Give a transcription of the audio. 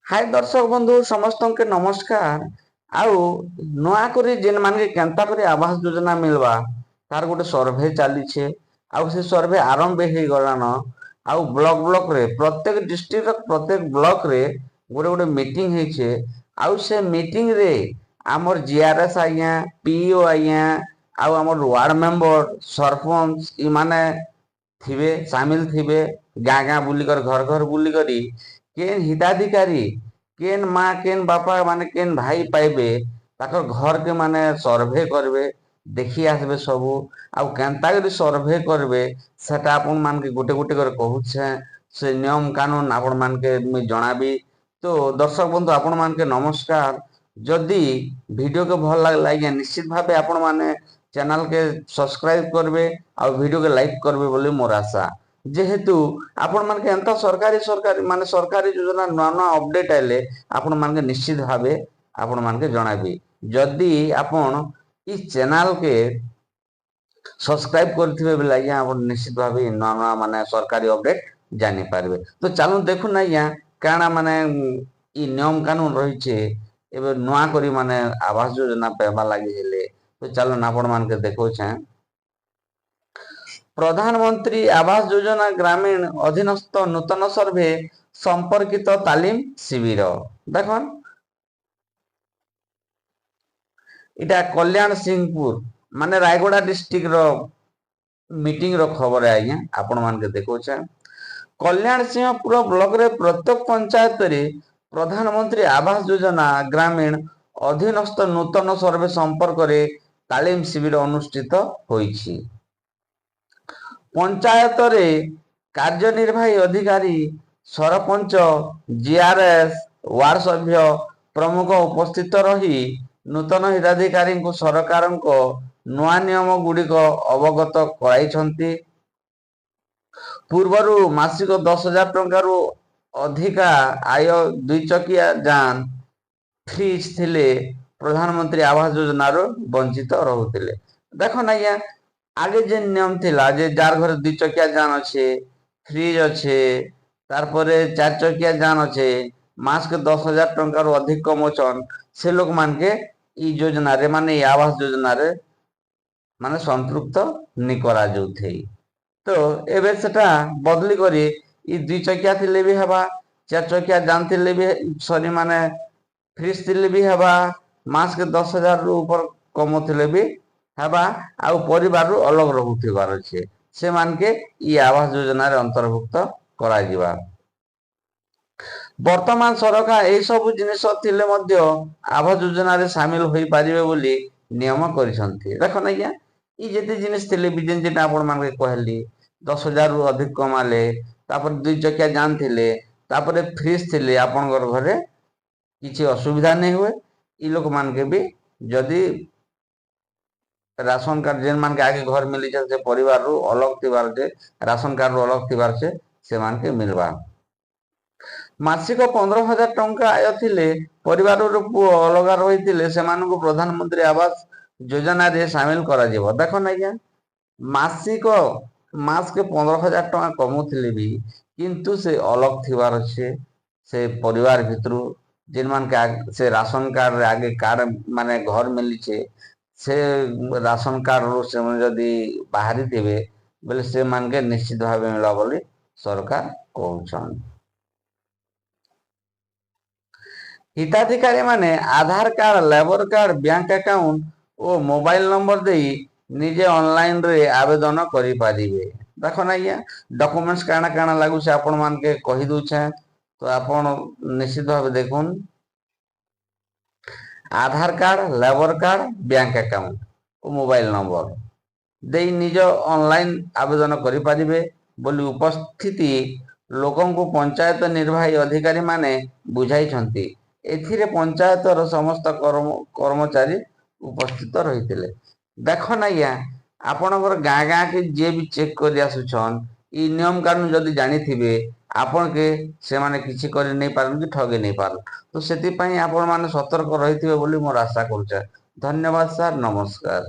हाय दर्शक बंधु समस्त के नमस्कार। आउ नया करी जेन मान के केंता करी आवास योजना मिलवा तार गोटे सर्वे चली छे। आउ से सर्वे आरंभ हे गलान। आउ ब्लॉक ब्लॉक रे प्रत्येक डिस्ट्रिक्ट प्रत्येक ब्लॉक रे गोटे गोटे मीटिंग हे छे। आउ से मीटिंग रे आमर जीआरएस आज्ञा पीओ आज्ञा आउ आमर वार्ड मेंबर सरपंच इ माने थिबे शामिल थिबे। गाँ गाँ बुलिकर घर घर बुलिकर केन हिताधिकारी केन माँ केन बापा माने केन भाई पाइबे ताकर घर के माने सर्वे करबे देखि आसबे सबू। आउ केंता करी सर्वे करबे सेटा आपन मान के गोटे गोटे कर कहूछे। से नियम कानून आपन मान के मुई जणाबी। तो दर्शक बंधु आपण मान के नमस्कार। जदि वीडियो के भल लागे निश्चित भावे आपण माने चैनल के सब्सक्राइब करबे और वीडियो के लाइक करबे बोली मोर आशा। जेहेतु आपण मान के एंता सरकारी माने सरकारी योजना नुआ नुआ अपडेट आइले आपण मान के निश्चित भावे आपण मान के जणाबी। जदि आपण इस चैनल के सब्सक्राइब करथिबे बेला या आपण निश्चित भावे नुआ नुआ माने सरकारी अपडेट जानि पारबे। तो चालू देखु ना या काना माने इ नियम कानून रही छे एबे नुआ करी माने आवास योजना पेबा लागि हेले। तो चालू आपण मान के देखो छे प्रधानमंत्री आवास योजना ग्रामीण अधीनस्थ नूतन सर्वे संपर्कित तालीम शिविर देखन इटा कल्याण सिंहपुर माने रायगड़ा डिस्ट्रिक्ट रो मीटिंग रो खबर है आज्ञा आपण मान के देखो छे। कल्याण सिंहपुर ब्लॉक रे प्रत्येक पंचायत रे प्रधानमंत्री आवास योजना ग्रामीण अधीनस्थ नूतन सर्वे संपर्क रे तालीम शिविर अनुष्ठित होईछि। पंचायत रे कार्यनिर्वाही अधिकारी सरपंच जीआरएस वार्ड सभ्य प्रमुख उपस्थित रही नूतन हिताधिकारी को सरकार को नुआ नियम गुड़िक अवगत कराइछंती। पूर्वरु मासिक 10,000 टंकार अधिका आय 2 चकिया जान फ्री थिले प्रधानमंत्री आवास योजना रो वंचित रहुतिले। देखो ना या आगे जे नियम थिला जे जार घर 2 चकिया जान अच्छे फ्रीज अच्छे तारपरे 4 चकिया जान अच्छे मास के 10,000 टंकार अधिक कमोचन से लोग मान के इ योजना रे माने आवास योजना रे माने संतृप्त नि करा जोथे। तो एबे सेटा बदली करी इ 2 चकिया थिले भी हबा 4 चकिया जान थिले भी सॉरी माने फ्रीज थिले भी हबा मास के 10,000 रु ऊपर कम थिले भी हबा आउ परिवार रु अलग रहुथिबार अछि से मान के इ आवास योजना रे अंतर्भुक्त करा जिबा। वर्तमान सरकार एई सब जिनिस थिले मध्य आवास योजना रे शामिल होई पारिबे बोली नियम करिसंती। देखो ना या इ जेते जिनिस थिले बिजेन जेटा आपण मान के कहली 10,000 रु अधिक कमाले तापर 2 चकिया जान थिले तापर फ्रीज थिले आपण घरे किछि असुविधा नहीं हुए। इ लोग मान के भी जदी राशन कार्ड जेन मान के आगे घर मिली से परिवार रु अलग थिबार जे राशन कार्ड रु अलग थिबार से मान के मिलबा। मासिक 15,000 टंका आय थिले परिवार रु पुओ अलग रहिथिले से मान को प्रधानमंत्री आवास योजना रे शामिल करा जिवो। देखो ना या मासिक मास के 15,000 टंका कमुथिले भी किंतु से अलग थिबार से परिवार भितरु जेन मान के से राशन कार्ड रे आगे कार्ड माने घर मिली से राशन कार्ड रो से जदि बाहरी थिबे बोले से मान के निश्चित भावे मिला बोली सरकार कहउछन। हिताधिकारी माने Aadhaar card labour card bank account और मोबाइल नंबर देई निजे ऑनलाइन रे आवेदन करि पारिबे। देखो ना या डॉक्यूमेंट्स काना काना लागु से आपण मान के कहि दउ छे। तो आपण निश्चित भावे देखुन Aadhaar card labour card bank account और मोबाइल नंबर दे निज ऑनलाइन आवेदन करि पारिबे बोली उपस्थिति लोकन को पंचायत निर्वाही अधिकारी माने बुझाई छंती। एथिरे पंचायत रो समस्त कर्मचारी उपस्थित रहितिले। देखो ना या आपनकर गाँ गाँ के जे भी चेक करि आसुछन इ नियम कानून जदि जानि थिबे आपन के से माने किछि करि नै पारन कि ठगे नै पारन। तो सेति पई आपन माने सतर्क रहिथिबे बोली मोर आशा करूछे। धन्यवाद सर नमस्कार।